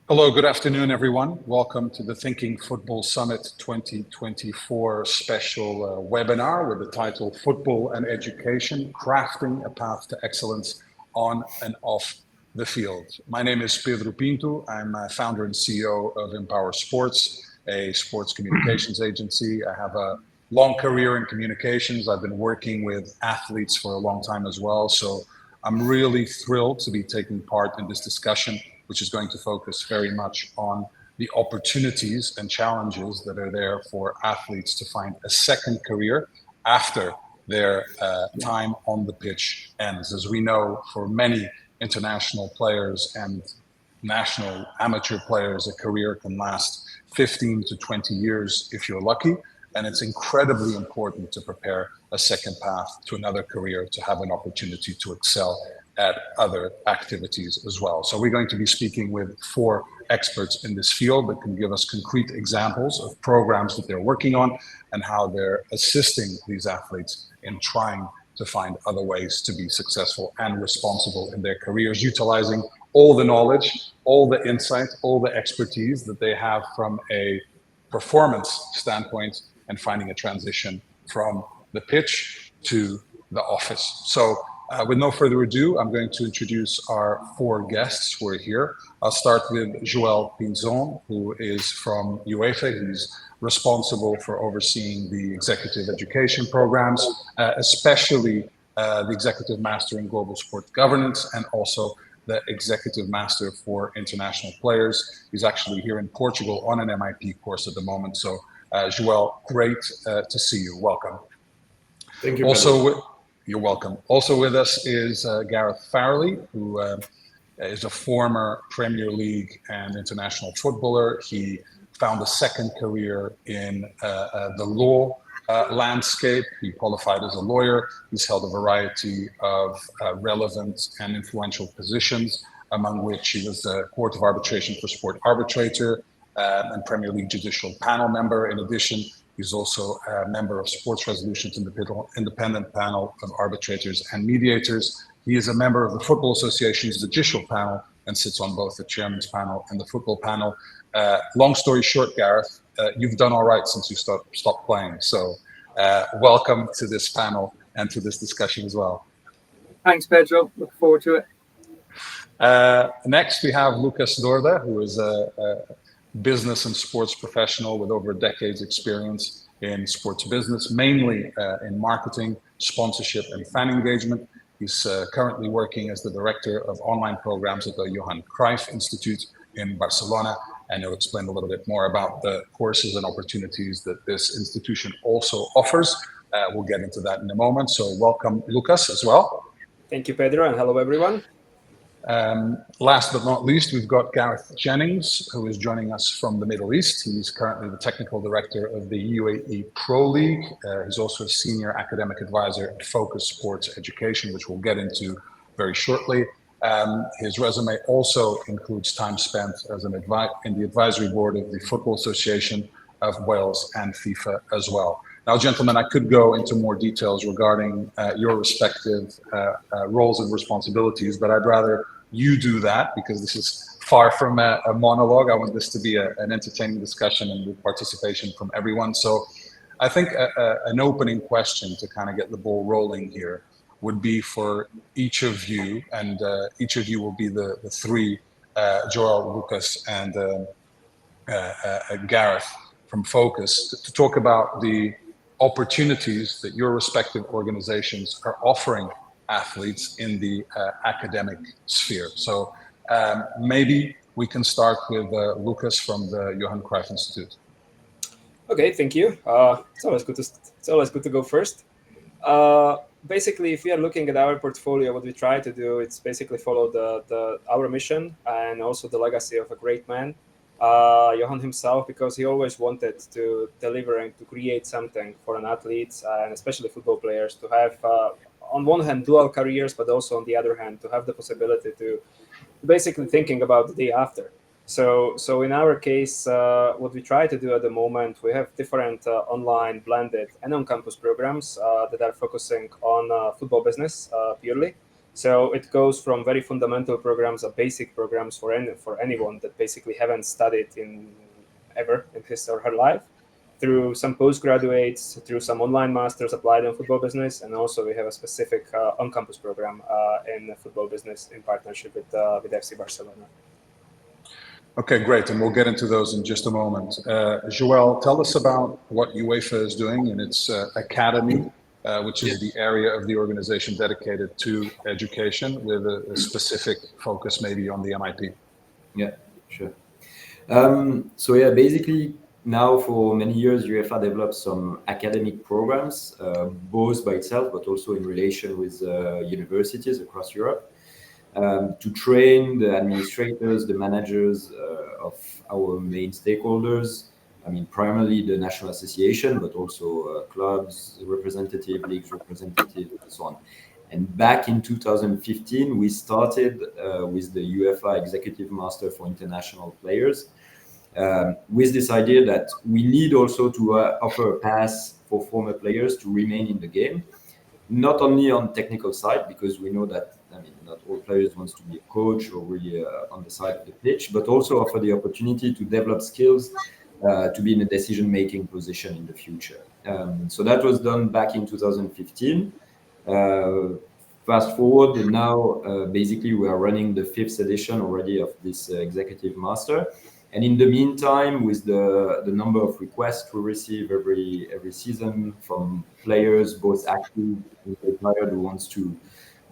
Hello, good afternoon, everyone. Welcome to the Thinking Football Summit 2024 special webinar with the title Football and Education, Crafting a Path to Excellence on and off the Field. My name is Pedro Pinto. I'm founder and CEO of Empower Sports, a sports communications agency. I have a long career in communications. I've been working with athletes for a long time as well. So I'm really thrilled to be taking part in this discussion, which is going to focus very much on the opportunities and challenges that are there for athletes to find a second career after their time on the pitch ends. As we know, for many international players and national amateur players, a career can last 15 to 20 years if you're lucky. And it's incredibly important to prepare a second path to another career, to have an opportunity to excel at other activities as well. So we're going to be speaking with 4 experts in this field that can give us concrete examples of programs that they're working on and how they're assisting these athletes in trying to find other ways to be successful and responsible in their careers, utilizing all the knowledge, all the insight, all the expertise that they have from a performance standpoint and finding a transition from the pitch to the office. So with no further ado, I'm going to introduce our 4 guests who are here. I'll start with Joël Pinzon, who is from UEFA. He's responsible for overseeing the executive education programs, especially the executive master in global sport governance and also the executive master for international players. He's actually here in Portugal on an MIP course at the moment. So Joël, great to see you. Welcome. Thank you. You're welcome. Also with us is Gareth Farley, who is a former Premier League and international footballer. He found a second career in the law landscape. He qualified as a lawyer. He's held a variety of relevant and influential positions, among which he was the Court of Arbitration for Sport arbitrator and Premier League judicial panel member. In addition, he's also a member of Sports Resolutions Independent Panel of Arbitrators and Mediators. He is a member of the Football Association's judicial panel and sits on both the chairman's panel and the football panel. Long story short, Gareth, you've done all right since you stopped playing. So welcome to this panel and to this discussion as well. Thanks, Pedro. Look forward to it. Next, we have Lukas Dorda, who is a business and sports professional with over a decade's experience in sports business, mainly in marketing, sponsorship, and fan engagement. He's currently working as the director of online programs at the Johan Cruyff Institute in Barcelona, and he'll explain a little bit more about the courses and opportunities that this institution also offers. We'll get into that in a moment. So welcome, Lukas, as well. Thank you, Pedro, and hello, everyone. Last but not least, we've got Gareth Jennings, who is joining us from the Middle East. He's currently the technical director of the UAE Pro League. He's also a senior academic advisor at Focus Sports Education, which we'll get into very shortly. His resume also includes time spent as in the advisory board of the Football Association of Wales and FIFA as well. Now, gentlemen, I could go into more details regarding your respective roles and responsibilities, but I'd rather you do that because this is far from a monologue. I want this to be an entertaining discussion and with participation from everyone. So I think an opening question to kind of get the ball rolling here would be for each of you, and each of you will be the 3, Joël, Lukas, and Gareth from Focus, to talk about the opportunities that your respective organizations are offering athletes in the academic sphere. So maybe we can start with Lukas from the Johan Cruyff Institute. Okay, thank you. It's always good to go first. Basically, if we are looking at our portfolio, what we try to do, it's basically follow our mission and also the legacy of a great man, Johan himself, because he always wanted to deliver and to create something for an athlete and especially football players to have, on one hand, dual careers, but also on the other hand, to have the possibility to basically thinking about the day after. So in our case, what we try to do at the moment, we have different online, blended, and on-campus programs that are focusing on football business purely. So it goes from very fundamental programs, basic programs for anyone that basically haven't studied ever in his or her life, through some postgraduates, through some online masters applied in football business, and also we have a specific on-campus program in football business in partnership with FC Barcelona. Okay, great, and we'll get into those in just a moment. Joël, tell us about what UEFA is doing in its academy, which is the area of the organization dedicated to education, with a specific focus maybe on the MIP. Yeah, sure. So yeah, basically now for many years, UEFA developed some academic programs, both by itself, but also in relation with universities across Europe, to train the administrators, the managers of our main stakeholders. I mean, primarily the National Association, but also clubs, representative, leagues representative, and so on. And back in 2015, we started with the UEFA Executive Master for International Players, with this idea that we need also to offer a pass for former players to remain in the game, not only on technical side, because we know that, I mean, not all players want to be a coach or really on the side of the pitch, but also offer the opportunity to develop skills to be in a decision-making position in the future. So that was done back in 2015. Fast forward, and now basically we are running the 5th edition already of this Executive Master. And in the meantime, with the number of requests we receive every season from players, both active and retired, who wants to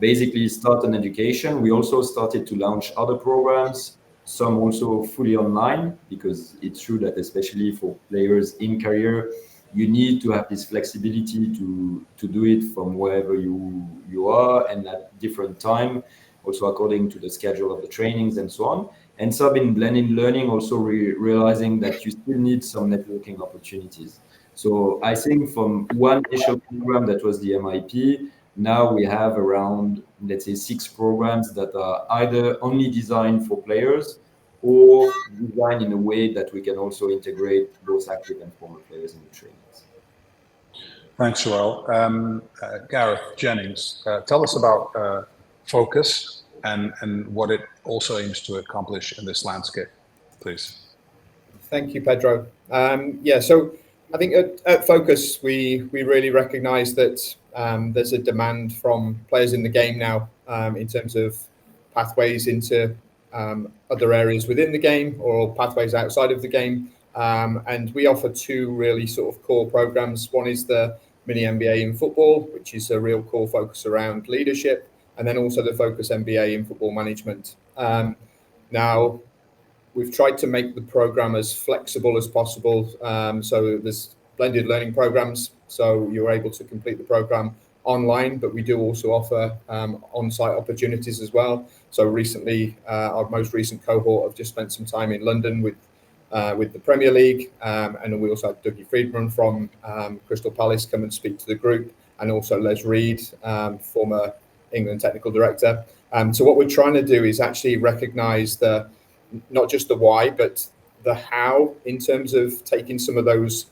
basically start an education, we also started to launch other programs, some also fully online, because it's true that especially for players in career, you need to have this flexibility to do it from wherever you are and at different time, also according to the schedule of the trainings and so on. And some in blended learning, also realizing that you still need some networking opportunities. So I think from one initial program that was the MIP, now we have around, let's say, 6 programs that are either only designed for players or designed in a way that we can also integrate both active and former players in the trainings. Thanks, Joël. Gareth Jennings, tell us about focus and what it also aims to accomplish in this landscape, please. Thank you, Pedro. Yeah, so I think at Focus, we really recognize that there's a demand from players in the game now in terms of pathways into other areas within the game or pathways outside of the game. And we offer 2 really sort of core programs. One is the Mini MBA in football, which is a real core focus around leadership, and then also the Focus MBA in football management. Now, we've tried to make the program as flexible as possible. So there's blended learning programs, so you're able to complete the program online, but we do also offer on-site opportunities as well. So recently, our most recent cohort have just spent some time in London with the Premier League, and we also had Dougie Friedman from Crystal Palace come and speak to the group, and also Les Reed, former England technical director. So what we're trying to do is actually recognise not just the why, but the how, in terms of taking some of those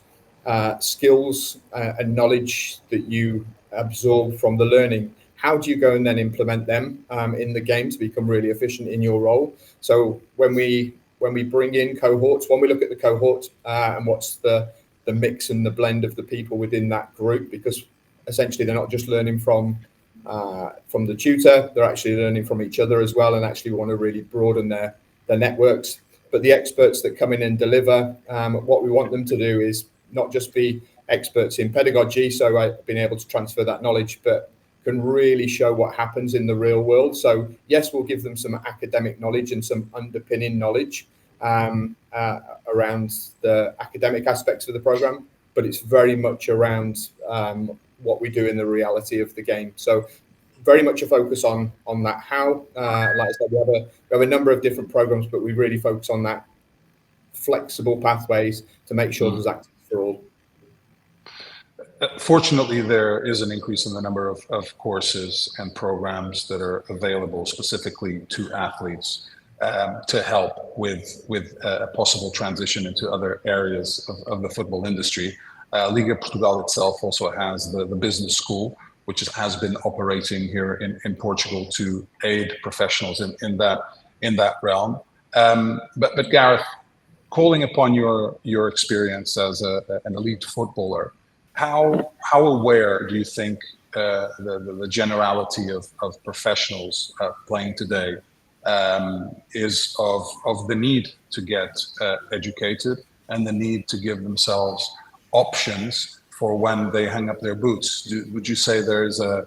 skills and knowledge that you absorb from the learning. How do you go and then implement them in the game to become really efficient in your role? So when we bring in cohorts, when we look at the cohort and what's the mix and the blend of the people within that group, because essentially they're not just learning from the tutor, they're actually learning from each other as well, and actually want to really broaden their networks. But the experts that come in and deliver, what we want them to do is not just be experts in pedagogy, so being able to transfer that knowledge, but can really show what happens in the real world. So yes, we'll give them some academic knowledge and some underpinning knowledge around the academic aspects of the program, but it's very much around what we do in the reality of the game. So very much a focus on that how. Like I said, we have a number of different programs, but we really focus on that flexible pathways to make sure there's access for all. Fortunately, there is an increase in the number of courses and programs that are available specifically to athletes to help with a possible transition into other areas of the football industry. Liga Portugal itself also has the business school, which has been operating here in Portugal to aid professionals in that realm. But Gareth, calling upon your experience as an elite footballer, how aware do you think the generality of professionals playing today is of the need to get educated and the need to give themselves options for when they hang up their boots? Would you say there's a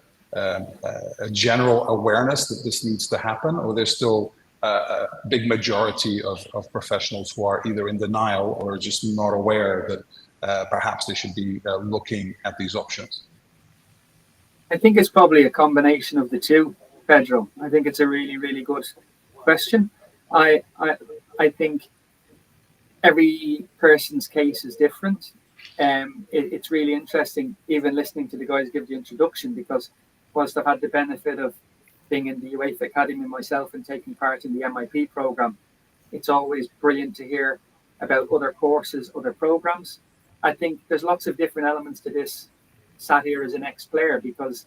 general awareness that this needs to happen, or there's still a big majority of professionals who are either in denial or just not aware that perhaps they should be looking at these options? I think it's probably a combination of the two, Pedro. I think it's a really, really good question. I think every person's case is different. It's really interesting, even listening to the guys give the introduction, because whilst I've had the benefit of being in the UEFA Academy myself and taking part in the MIP program, it's always brilliant to hear about other courses, other programs. I think there's lots of different elements to this, sat here as an ex-player, because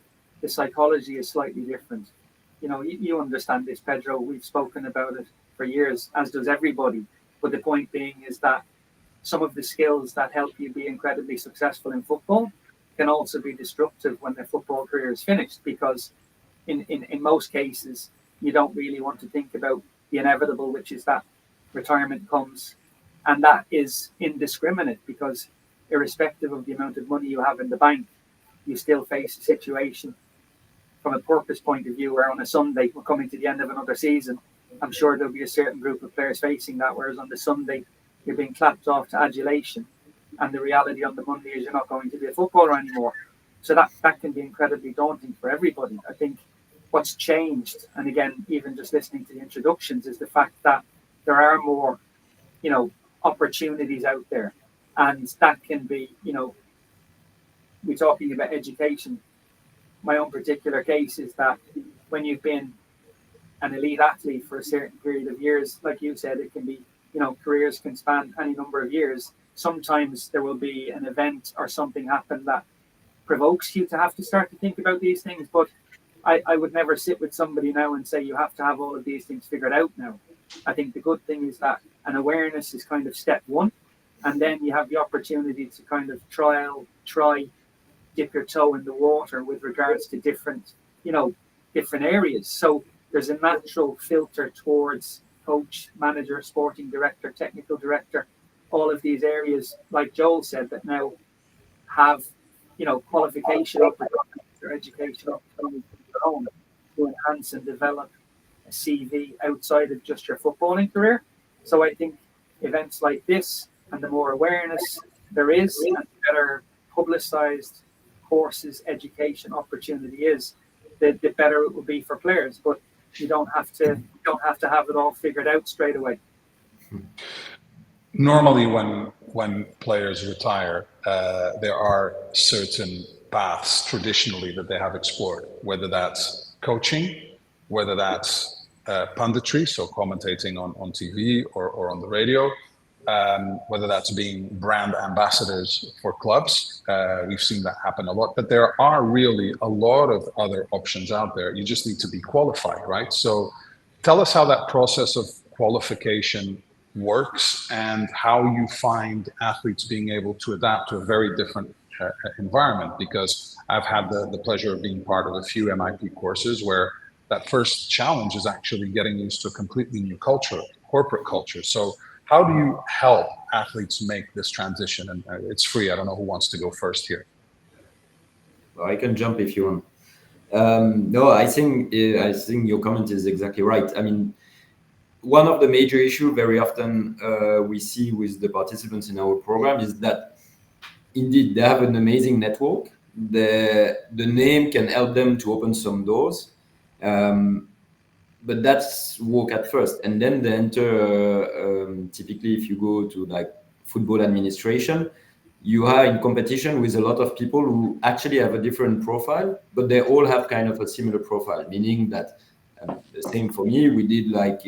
the psychology is slightly different. You know, you understand this, Pedro. We've spoken about it for years, as does everybody. But the point being is that some of the skills that help you be incredibly successful in football can also be destructive when their football career is finished, because in most cases, you don't really want to think about the inevitable, which is that retirement comes. And that is indiscriminate, because irrespective of the amount of money you have in the bank, you still face a situation from a purpose point of view where on a Sunday, we're coming to the end of another season. I'm sure there'll be a certain group of players facing that, whereas on the Sunday, you're being clapped off to adulation. And the reality on the Monday is you're not going to be a footballer anymore. So that can be incredibly daunting for everybody. I think what's changed, and again, even just listening to the introductions, is the fact that there are more, opportunities out there. And that can be, we're talking about education. My own particular case is that when you've been an elite athlete for a certain period of years, like you said, it can be, careers can span any number of years. Sometimes there will be an event or something happen that provokes you to have to start to think about these things. But I would never sit with somebody now and say you have to have all of these things figured out now. I think the good thing is that an awareness is kind of step one. And then you have the opportunity to kind of try, dip your toe in the water with regards to different areas. So there's a natural filter towards coach, manager, sporting director, technical director, all of these areas, like Joel said, that now have, qualification opportunities or education opportunities of their own to enhance and develop a CV outside of just your footballing career. So I think events like this, and the more awareness there is, and the better publicized courses, education opportunity is, the better it will be for players. But you don't have to have it all figured out straight away. Normally, when players retire, there are certain paths traditionally that they have explored, whether that's coaching, whether that's punditry, so commentating on TV or on the radio, whether that's being brand ambassadors for clubs. We've seen that happen a lot, but there are really a lot of other options out there. You just need to be qualified, right? So tell us how that process of qualification works and how you find athletes being able to adapt to a very different environment, because I've had the pleasure of being part of a few MIP courses where that first challenge is actually getting used to a completely new culture, corporate culture. So how do you help athletes make this transition? And it's free. I don't know who wants to go first here. Well, I can jump if you want. No, I think your comment is exactly right. I mean, one of the major issues very often we see with the participants in our program is that indeed they have an amazing network. The name can help them to open some doors. But that's work at first, and then they enter. Typically, if you go to like football administration, you are in competition with a lot of people who actually have a different profile, but they all have kind of a similar profile. Meaning that the same for me. We did like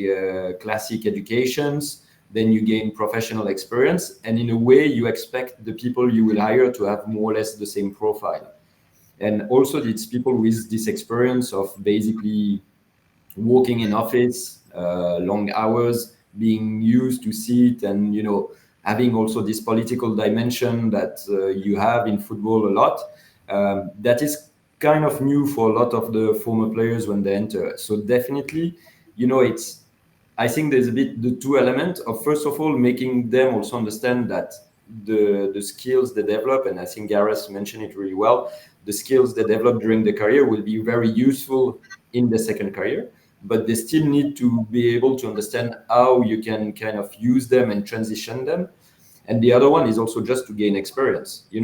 classic educations, then you gain professional experience, and in a way, you expect the people you will hire to have more or less the same profile. And also it's people with this experience of basically working in office, long hours, being used to sit, and having also this political dimension that you have in football a lot. That is kind of new for a lot of the former players when they enter. So definitely, I think there's a bit the two elements of, first of all, making them also understand that the skills they develop, and I think Gareth mentioned it really well, the skills they develop during the career will be very useful in the second career, but they still need to be able to understand how you can kind of use them and transition them. And the other one is also just to gain experience. You're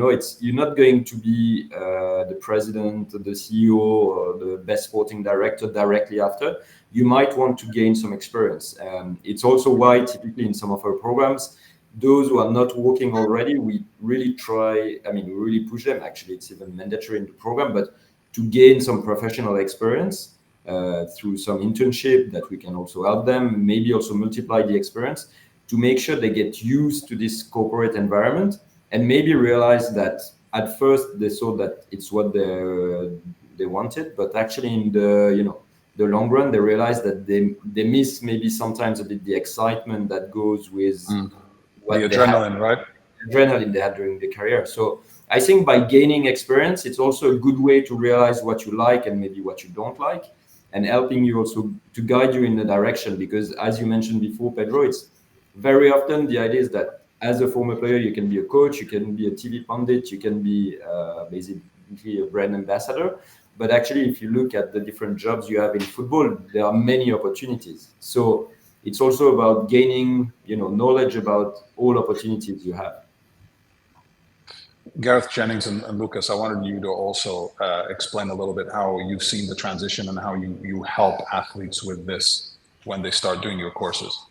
not going to be the president, the CEO, or the best sporting director directly after. You might want to gain some experience. It's also why typically in some of our programs, those who are not working already, we really we really push them. Actually, it's even mandatory in the program, but to gain some professional experience through some internship that we can also help them, maybe also multiply the experience, to make sure they get used to this corporate environment, and maybe realize that at first they thought that it's what they wanted, but actually in the long run, they realize that they miss maybe sometimes a bit the excitement that goes with the adrenaline, right? Adrenaline they had during the career. So I think by gaining experience, it's also a good way to realize what you like and maybe what you don't like, and helping you also to guide you in the direction. Because as you mentioned before, Pedro, it's very often the idea is that as a former player, you can be a coach, you can be a TV pundit, you can be basically a brand ambassador. But actually, if you look at the different jobs you have in football, there are many opportunities. So it's also about gaining, knowledge about all opportunities you have. Gareth, Jennings, and Lucas, I wanted you to also explain a little bit how you've seen the transition and how you help athletes with this when they start doing your courses.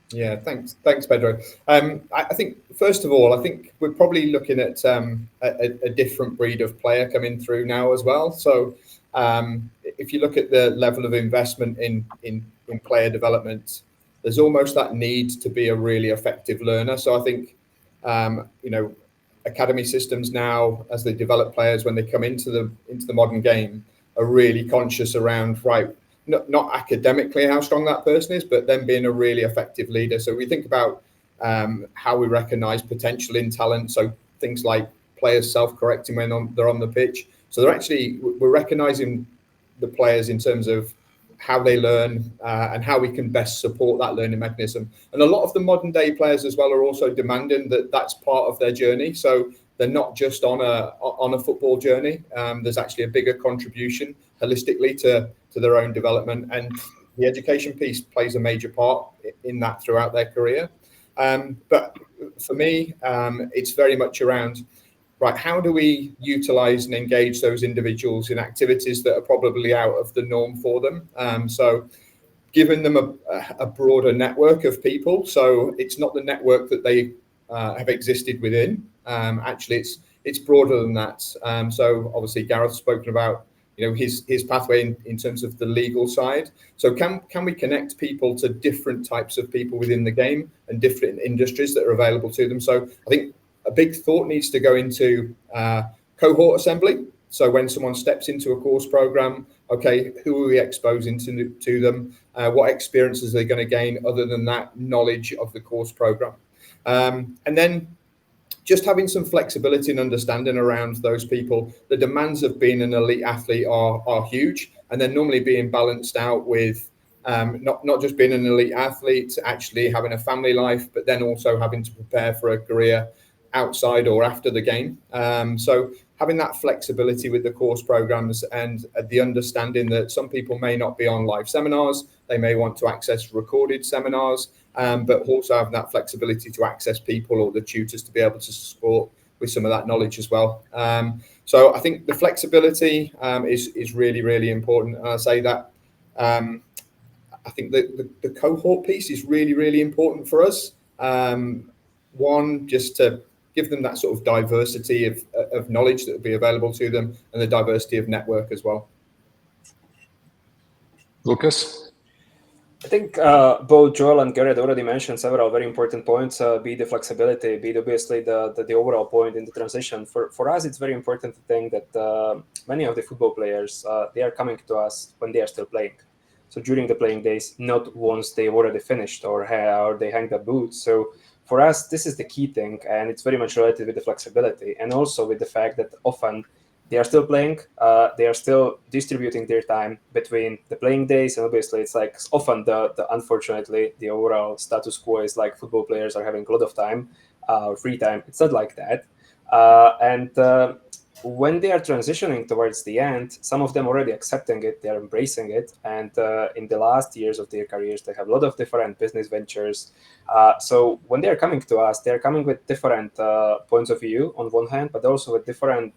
Yeah, thanks, Pedro. I think first of all, I think we're probably looking at a different breed of player coming through now as well. So if you look at the level of investment in player development, there's almost that need to be a really effective learner. So I think academy systems now, as they develop players when they come into the modern game, are really conscious around not academically how strong that person is, but then being a really effective leader. So we think about how we recognize potential in talent. So things like players self-correcting when they're on the pitch. So we're recognizing the players in terms of how they learn and how we can best support that learning mechanism. And a lot of the modern day players as well are also demanding that that's part of their journey. So they're not just on a football journey. There's actually a bigger contribution holistically to their own development, and the education piece plays a major part in that throughout their career. But for me, it's very much around, how do we utilize and engage those individuals in activities that are probably out of the norm for them? So giving them a broader network of people. So it's not the network that they have existed within. Actually, it's broader than that. So obviously Gareth's spoken about his pathway in terms of the legal side. So can we connect people to different types of people within the game and different industries that are available to them? So I think a big thought needs to go into cohort assembly. So when someone steps into a course program, okay, who are we exposing to them? What experiences are they going to gain other than that knowledge of the course program? And then just having some flexibility and understanding around those people. The demands of being an elite athlete are huge, and they're normally being balanced out with not just being an elite athlete, actually having a family life, but then also having to prepare for a career outside or after the game. So having that flexibility with the course programs and the understanding that some people may not be on live seminars, they may want to access recorded seminars, but also having that flexibility to access people or the tutors to be able to support with some of that knowledge as well. So I think the flexibility is really, really important. And I say that I think the cohort piece is really, really important for us. One, just to give them that sort of diversity of knowledge that will be available to them, and the diversity of network as well. Lucas? I think both Joel and Garrett already mentioned several very important points, be the flexibility, be obviously the overall point in the transition. For us, it's very important to think that many of the football players, they are coming to us when they are still playing. So during the playing days, not once they've already finished or they hang the boots. So for us, this is the key thing, and it's very much related with the flexibility and also with the fact that often they are still playing. They are still distributing their time between the playing days, and obviously, it's like often the unfortunately the overall status quo is like football players are having a lot of time, free time. It's not like that, and when they are transitioning towards the end, some of them already accepting it, they are embracing it, and in the last years of their careers, they have a lot of different business ventures. So when they are coming to us, they are coming with different points of view on one hand, but also with different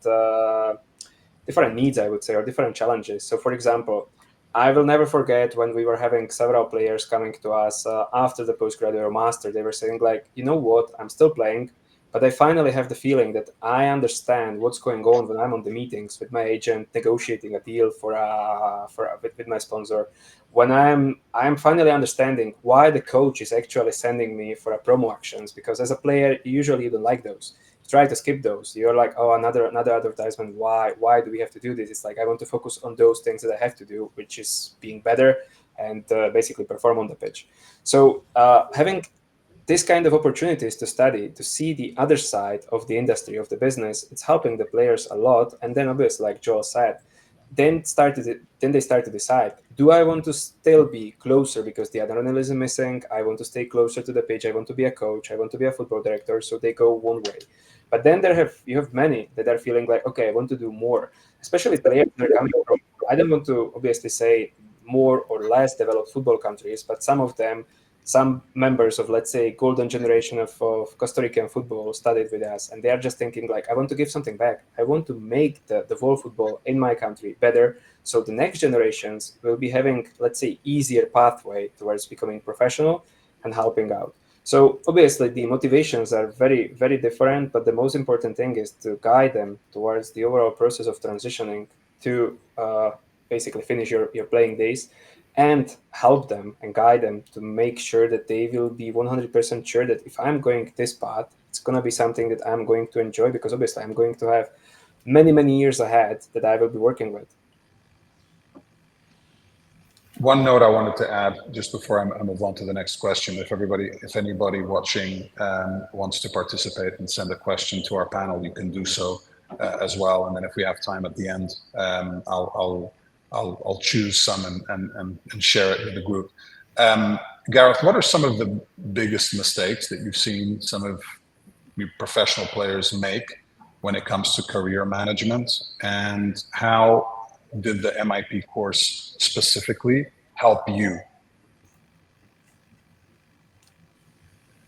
needs, I would say, or different challenges. So, for example, I will never forget when we were having several players coming to us after the postgraduate or master. They were saying like, you know what, I'm still playing, but I finally have the feeling that I understand what's going on when I'm on the meetings with my agent, negotiating a deal with my sponsor. When I'm finally understanding why the coach is actually sending me for a promo actions, because as a player, usually you don't like those. You try to skip those. You're like, oh, another advertisement. Why do we have to do this? It's like I want to focus on those things that I have to do, which is being better and basically perform on the pitch. So having this kind of opportunities to study, to see the other side of the industry, of the business, it's helping the players a lot. And then obviously, like Joel said, then they start to decide, do I want to still be closer because the adrenaline is missing? I want to stay closer to the pitch. I want to be a coach. I want to be a football director. So they go one way. But then you have many that are feeling like, okay, I want to do more, especially players that are coming from, I don't want to obviously say more or less developed football countries, but some members of, let's say, golden generation of Costa Rican football studied with us, and they are just thinking like, I want to give something back. I want to make the world football in my country better, so the next generations will be having, let's say, easier pathway towards becoming professional and helping out. So obviously the motivations are very, very different, but the most important thing is to guide them towards the overall process of transitioning to basically finish your playing days, and help them and guide them to make sure that they will be 100% sure that if I'm going this path, it's going to be something that I'm going to enjoy, because obviously I'm going to have many, many years ahead that I will be working with. One note I wanted to add just before I move on to the next question: if anybody watching wants to participate and send a question to our panel, you can do so as well. And then if we have time at the end, I'll choose some and share it with the group. Gareth, what are some of the biggest mistakes that you've seen some of your professional players make when it comes to career management, and how did the MIP course specifically help you?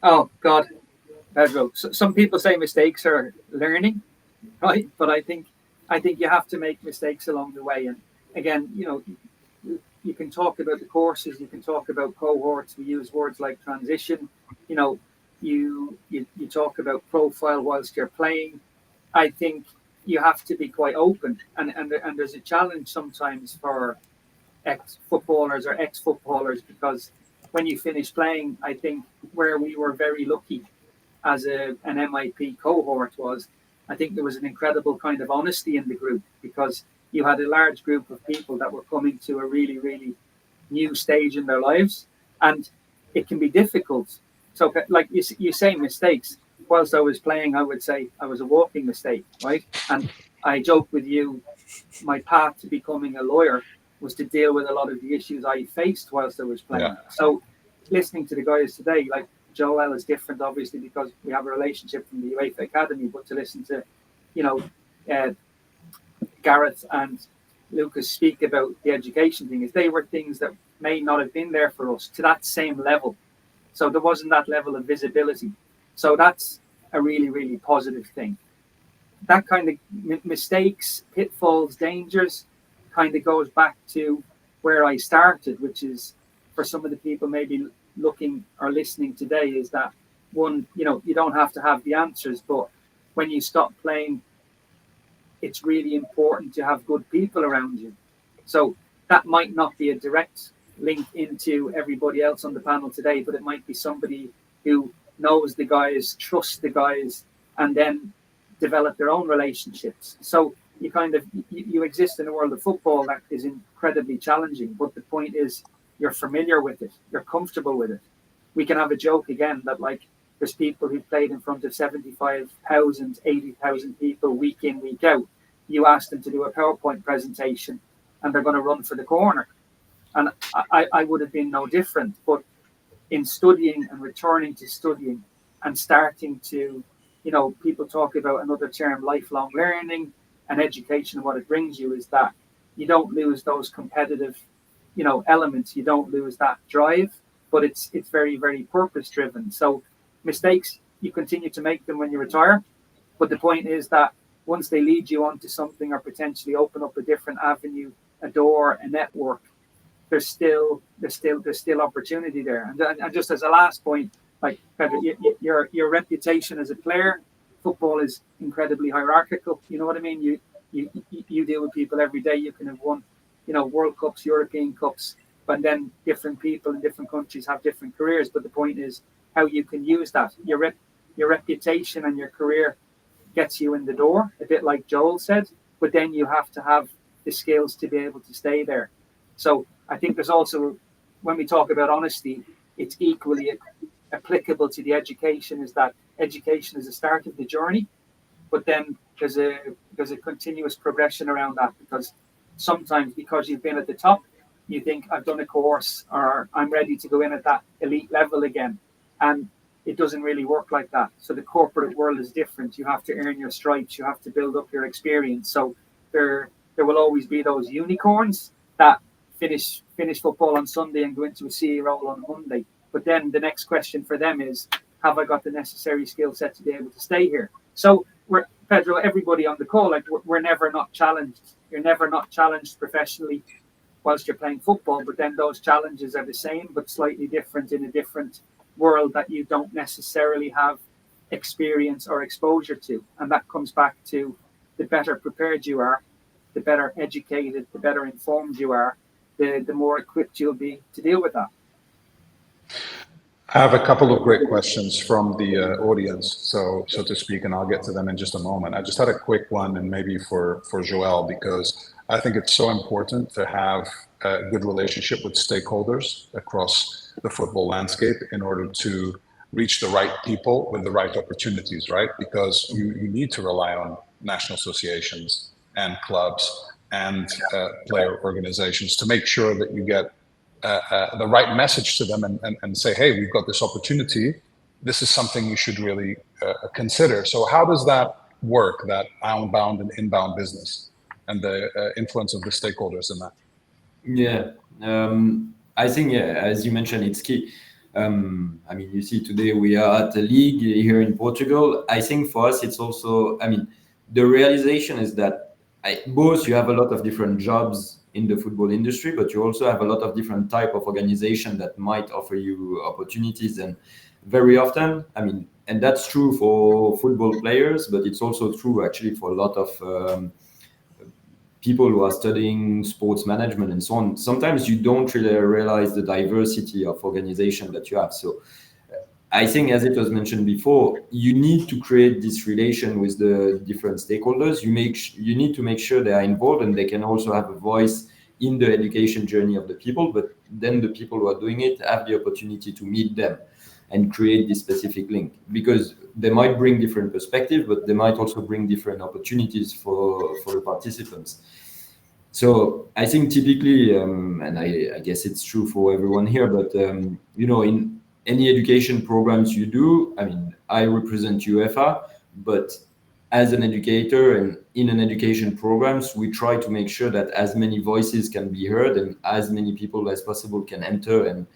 Oh God, Pedro. Some people say mistakes are learning, right? But I think you have to make mistakes along the way. And again, you can talk about the courses, you can talk about cohorts. We use words like transition. You talk about profile whilst you're playing. I think you have to be quite open, and there's a challenge sometimes for ex-footballers or ex-footballers, because when you finish playing, I think where we were very lucky as an MIP cohort was, I think there was an incredible kind of honesty in the group, because you had a large group of people that were coming to a really, really new stage in their lives, and it can be difficult. So like you say mistakes. Whilst I was playing, I would say I was a walking mistake, right? And I joke with you, my path to becoming a lawyer was to deal with a lot of the issues I faced whilst I was playing. Yeah. So listening to the guys today, like Joel is different, obviously, because we have a relationship from the UEFA Academy, but to listen to, Gareth and Lukas speak about the education thing, is they were things that may not have been there for us to that same level. So there wasn't that level of visibility. So that's a really, really positive thing. That kind of mistakes, pitfalls, dangers kind of goes back to where I started, which is, for some of the people maybe looking or listening today, is that one, you don't have to have the answers, but when you stop playing, it's really important to have good people around you. So that might not be a direct link into everybody else on the panel today, but it might be somebody who knows the guys, trusts the guys, and then develop their own relationships. So you exist in a world of football that is incredibly challenging, but the point is you're familiar with it, you're comfortable with it. We can have a joke again that like there's people who've played in front of 75,000, 80,000 people week in, week out. You ask them to do a PowerPoint presentation and they're going to run for the corner. And I would have been no different, but in studying and returning to studying and starting to, people talk about another term, lifelong learning and education, and what it brings you is that you don't lose those competitive, elements. You don't lose that drive, but it's very, very purpose driven. So mistakes, you continue to make them when you retire. But the point is that once they lead you onto something or potentially open up a different avenue, a door, a network, there's still opportunity there. And just as a last point, like Pedro, your reputation as a player, football is incredibly hierarchical. You know what I mean? You deal with people every day. You can have won, World Cups, European Cups, but then different people in different countries have different careers. But the point is how you can use that. Your reputation and your career gets you in the door, a bit like Joel said, but then you have to have the skills to be able to stay there. So I think there's also, when we talk about honesty, it's equally applicable to the education, is that education is the start of the journey, but then there's a continuous progression around that, because sometimes because you've been at the top, you think I've done a course or I'm ready to go in at that elite level again. And it doesn't really work like that. So the corporate world is different. You have to earn your stripes. You have to build up your experience. So there will always be those unicorns that finish football on Sunday and go into a CEO role on Monday. But then the next question for them is, have I got the necessary skill set to be able to stay here? So Pedro, everybody on the call, like we're never not challenged. You're never not challenged professionally whilst you're playing football, but then those challenges are the same, but slightly different in a different world that you don't necessarily have experience or exposure to. And that comes back to the better prepared you are, the better educated, the better informed you are, the more equipped you'll be to deal with that. I have a couple of great questions from the audience, so to speak, and I'll get to them in just a moment. I just had a quick one, and maybe for Joel, because I think it's so important to have a good relationship with stakeholders across the football landscape in order to reach the right people with the right opportunities, right? Because you need to rely on national associations and clubs and player organizations to make sure that you get the right message to them and say, hey, we've got this opportunity. This is something you should really consider. So how does that work, that outbound and inbound business, and the influence of the stakeholders in that? Yeah, I think, as you mentioned, it's key. I mean, you see today we are at a league here in Portugal. I think for us, it's also, the realization is that both you have a lot of different jobs in the football industry, but you also have a lot of different type of organization that might offer you opportunities. And very often, and that's true for football players, but it's also true actually for a lot of people who are studying sports management and so on. Sometimes you don't really realize the diversity of organization that you have. So I think, as it was mentioned before, you need to create this relation with the different stakeholders. You need to make sure they are involved and they can also have a voice in the education journey of the people, but then the people who are doing it have the opportunity to meet them and create this specific link, because they might bring different perspectives, but they might also bring different opportunities for the participants. So I think typically, and I guess it's true for everyone here, but in any education programs you do, I represent UEFA, but as an educator and in an education programs, we try to make sure that as many voices can be heard and as many people as possible can enter and,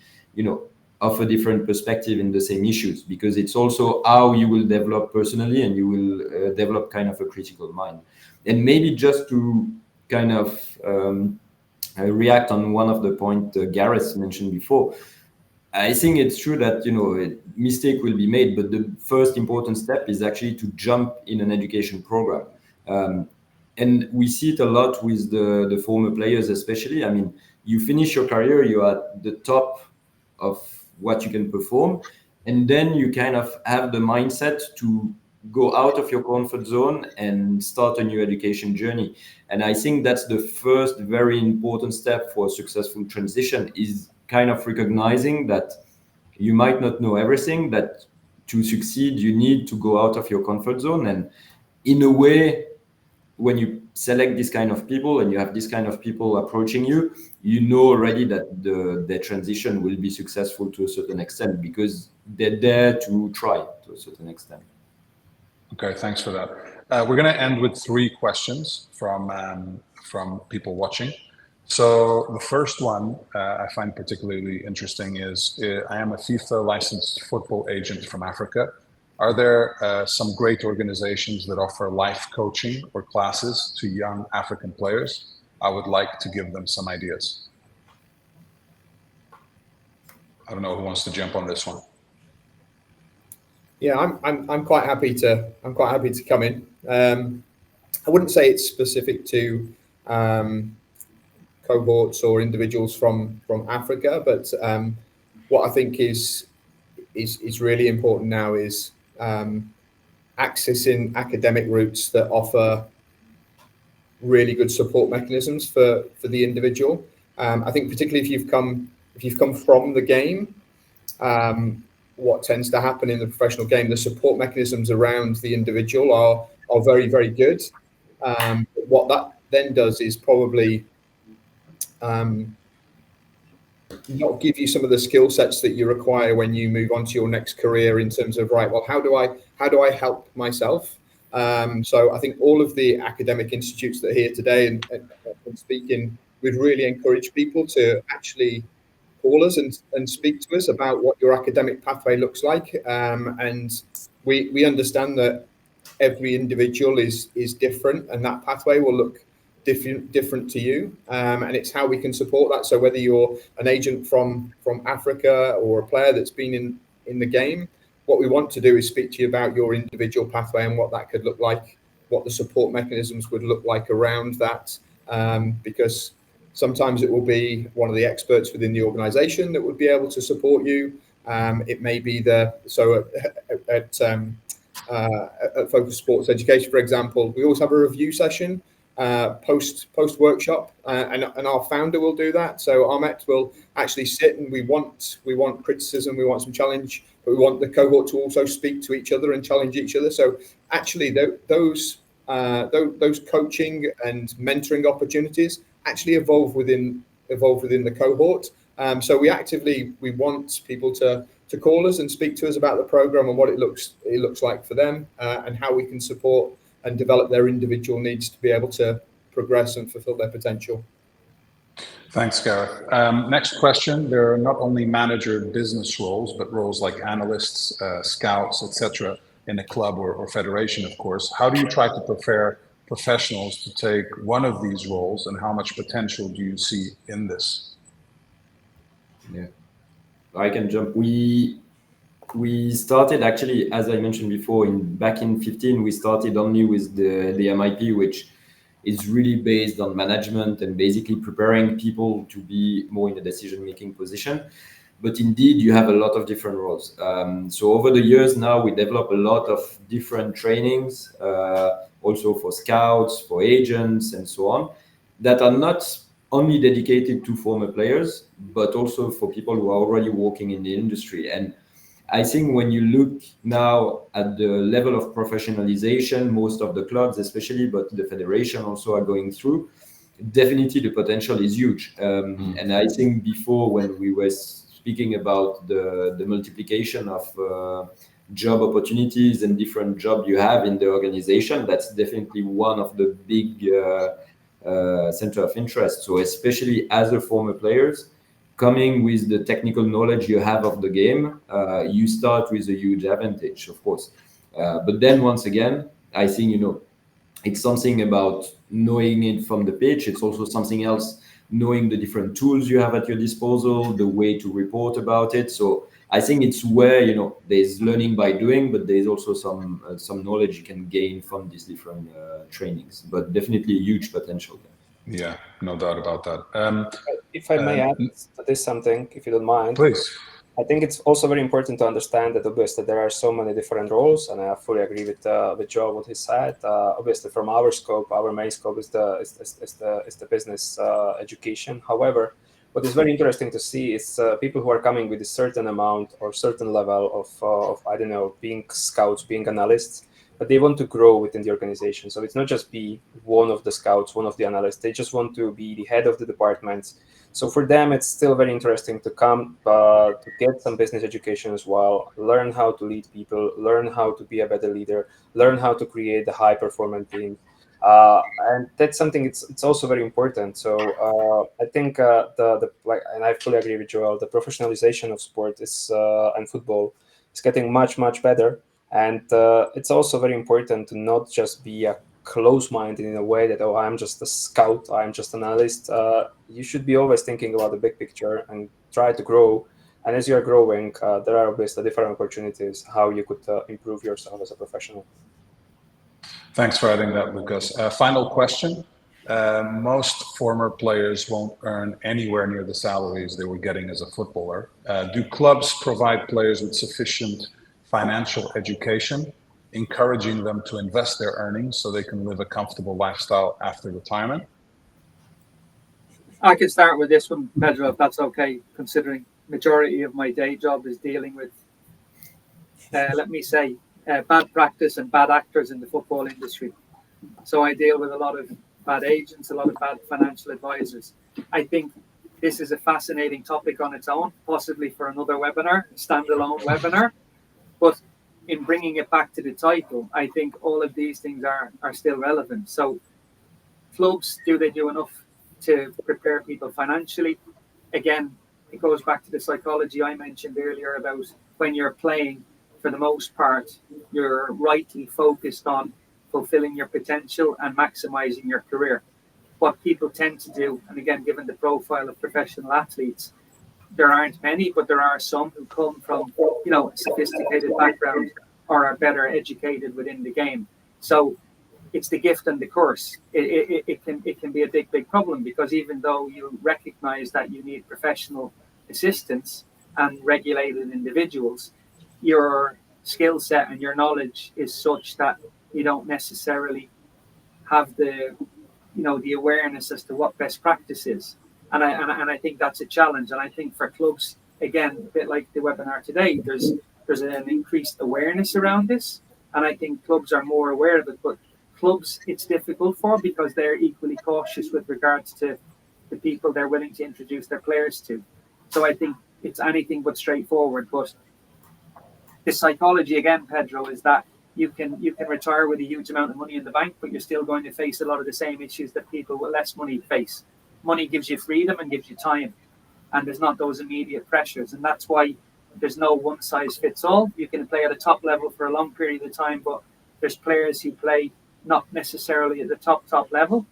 offer different perspective in the same issues, because it's also how you will develop personally and you will develop kind of a critical mind. And maybe just to kind of react on one of the points Gareth mentioned before, I think it's true that, a mistake will be made, but the first important step is actually to jump in an education program. And we see it a lot with the former players, especially. you finish your career, you are at the top of what you can perform, and then you kind of have the mindset to go out of your comfort zone and start a new education journey. And I think that's the first very important step for a successful transition, is kind of recognizing that you might not know everything, that to succeed, you need to go out of your comfort zone. And in a way, when you select this kind of people and you have this kind of people approaching you, you know already that the transition will be successful to a certain extent, because they're there to try to a certain extent. Okay, thanks for that. We're going to end with 3 questions from people watching. So the first one I find particularly interesting is, I am a FIFA licensed football agent from Africa. Are there some great organizations that offer life coaching or classes to young African players? I would like to give them some ideas. I don't know who wants to jump on this one. Yeah, I'm quite happy to come in. I wouldn't say it's specific to cohorts or individuals from Africa, but what I think is really important now is accessing academic routes that offer really good support mechanisms for the individual. I think particularly if you've come from the game, what tends to happen in the professional game, the support mechanisms around the individual are very, very good. What that then does is probably not give you some of the skill sets that you require when you move on to your next career, in terms of, right, well, how do I help myself? So I think all of the academic institutes that are here today and speaking, we'd really encourage people to actually call us and speak to us about what your academic pathway looks like. And we understand that every individual is different, and that pathway will look different to you. And it's how we can support that. So whether you're an agent from Africa or a player that's been in the game, what we want to do is speak to you about your individual pathway and what that could look like, what the support mechanisms would look like around that. Because sometimes it will be one of the experts within the organization that would be able to support you. It may be at Focus Sports Education, for example, we always have a review session post workshop, and our founder will do that. So Ahmet will actually sit, and we want criticism, we want some challenge, but we want the cohort to also speak to each other and challenge each other. So actually those coaching and mentoring opportunities actually evolve within the cohort. So we want people to call us and speak to us about the program and what it looks like for them, and how we can support and develop their individual needs to be able to progress and fulfill their potential. Thanks, Gareth. Next question. There are not only manager business roles, but roles like analysts, scouts, etc. in a club or federation, of course. How do you try to prepare professionals to take one of these roles, and how much potential do you see in this? Yeah, I can jump. We started, actually, as I mentioned before, back in 2015, we started only with the MIP, which is really based on management and basically preparing people to be more in a decision-making position. But indeed, you have a lot of different roles. So over the years now, we develop a lot of different trainings, also for scouts, for agents, and so on, that are not only dedicated to former players, but also for people who are already working in the industry. And I think when you look now at the level of professionalization, most of the clubs especially, but the federation also are going through, definitely the potential is huge. And I think before, when we were speaking about the multiplication of job opportunities and different jobs you have in the organization, that's definitely one of the big center of interest. So especially as a former players, coming with the technical knowledge you have of the game, you start with a huge advantage, of course. But then once again, I think, it's something about knowing it from the pitch. It's also something else, knowing the different tools you have at your disposal, the way to report about it. So I think it's where, there's learning by doing, but there's also some knowledge you can gain from these different trainings, but definitely huge potential there. Yeah, no doubt about that. If I may add to this something, if you don't mind. Please. I think it's also very important to understand that obviously there are so many different roles, and I fully agree with Joe what he said. Obviously, from our scope, our main scope is the business education. However, what is very interesting to see is people who are coming with a certain amount or certain level of I don't know, being scouts, being analysts, but they want to grow within the organization. So it's not just be one of the scouts, one of the analysts. They just want to be the head of the departments. So for them, it's still very interesting to come to get some business education as well, learn how to lead people, learn how to be a better leader, learn how to create a high-performing team. And that's something it's also very important. So I think and I fully agree with Joel, the professionalization of sport is and football is getting much better. And it's also very important to not just be a close-minded in a way that, oh, I'm just a scout, I'm just an analyst. You should be always thinking about the big picture and try to grow. And as you're growing, there are obviously different opportunities how you could improve yourself as a professional. Thanks for adding that, Lucas. Final question. Most former players won't earn anywhere near the salaries they were getting as a footballer. Do clubs provide players with sufficient financial education, encouraging them to invest their earnings so they can live a comfortable lifestyle after retirement? I can start with this one, Pedro, if that's okay, considering majority of my day job is dealing with, let me say, bad practice and bad actors in the football industry. So I deal with a lot of bad agents, a lot of bad financial advisors. I think this is a fascinating topic on its own, possibly for another webinar, standalone webinar. But in bringing it back to the title, I think all of these things are still relevant. So clubs, do they do enough to prepare people financially? Again, it goes back to the psychology I mentioned earlier about when you're playing, for the most part, you're rightly focused on fulfilling your potential and maximizing your career. What people tend to do, and again, given the profile of professional athletes, there aren't many, but there are some who come from, a sophisticated background or are better educated within the game. So it's the gift and the curse. It can be a big problem, because even though you recognize that you need professional assistance and regulated individuals, your skill set and your knowledge is such that you don't necessarily have the awareness as to what best practice is. And I think that's a challenge. And I think for clubs, again, a bit like the webinar today, there's an increased awareness around this. And I think clubs are more aware of it. But clubs, it's difficult for, because they're equally cautious with regards to the people they're willing to introduce their players to. So I think it's anything but straightforward. But the psychology, again, Pedro, is that you can retire with a huge amount of money in the bank, but you're still going to face a lot of the same issues that people with less money face. Money gives you freedom and gives you time, and there's not those immediate pressures. And that's why there's no one size fits all. You can play at a top level for a long period of time, but there's players who play not necessarily at the top level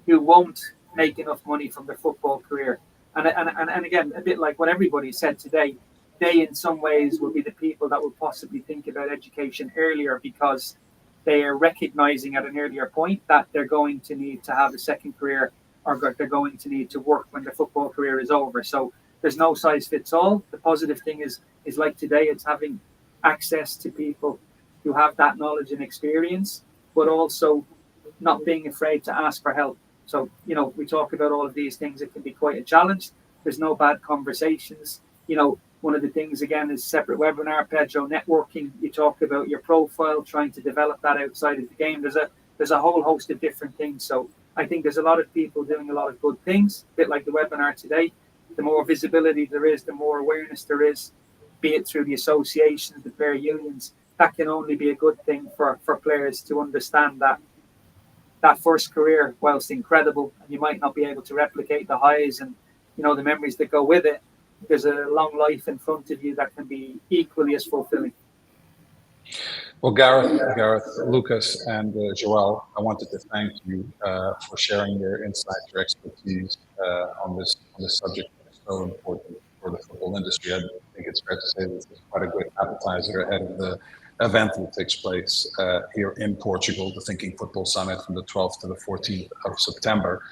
who won't make enough money from their football career. And again, a bit like what everybody said today, they in some ways will be the people that will possibly think about education earlier, because they are recognizing at an earlier point that they're going to need to have a second career, or they're going to need to work when their football career is over. So there's no size fits all. The positive thing is like today, it's having access to people who have that knowledge and experience, but also not being afraid to ask for help. So, we talk about all of these things. It can be quite a challenge. There's no bad conversations. One of the things, again, is separate webinar, Pedro, networking. You talk about your profile, trying to develop that outside of the game. There's a whole host of different things. So I think there's a lot of people doing a lot of good things, a bit like the webinar today. The more visibility there is, the more awareness there is, be it through the associations, the player unions. That can only be a good thing for players to understand that first career, whilst incredible, and you might not be able to replicate the highs and the memories that go with it, there's a long life in front of you that can be equally as fulfilling. Well, Gareth, Lucas, and Joel, I wanted to thank you for sharing your insights, your expertise on this subject that is so important for the football industry. I think it's fair to say that it's quite a good appetizer ahead of the event that takes place here in Portugal, the Thinking Football Summit from the 12th to the 14th of September.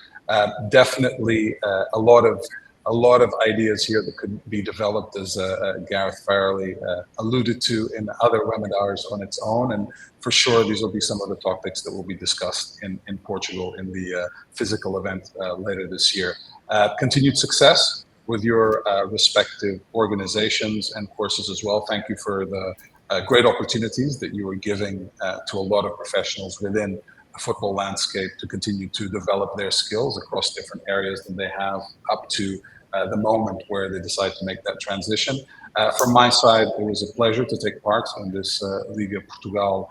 Definitely a lot of ideas here that could be developed, as Gareth Farrelly alluded to in other webinars on its own. And for sure, these will be some of the topics that will be discussed in Portugal in the physical event later this year. Continued success with your respective organizations and courses as well. Thank you for the great opportunities that you are giving to a lot of professionals within the football landscape to continue to develop their skills across different areas that they have up to the moment where they decide to make that transition. From my side, it was a pleasure to take part in this Liga Portugal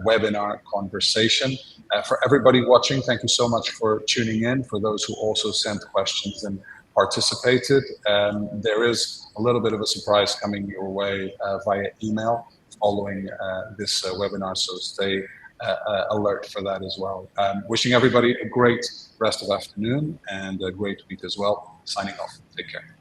webinar conversation. For everybody watching, thank you so much for tuning in. For those who also sent questions and participated, there is a little bit of a surprise coming your way via email following this webinar, so stay alert for that as well. Wishing everybody a great rest of afternoon and a great week as well. Signing off. Take care.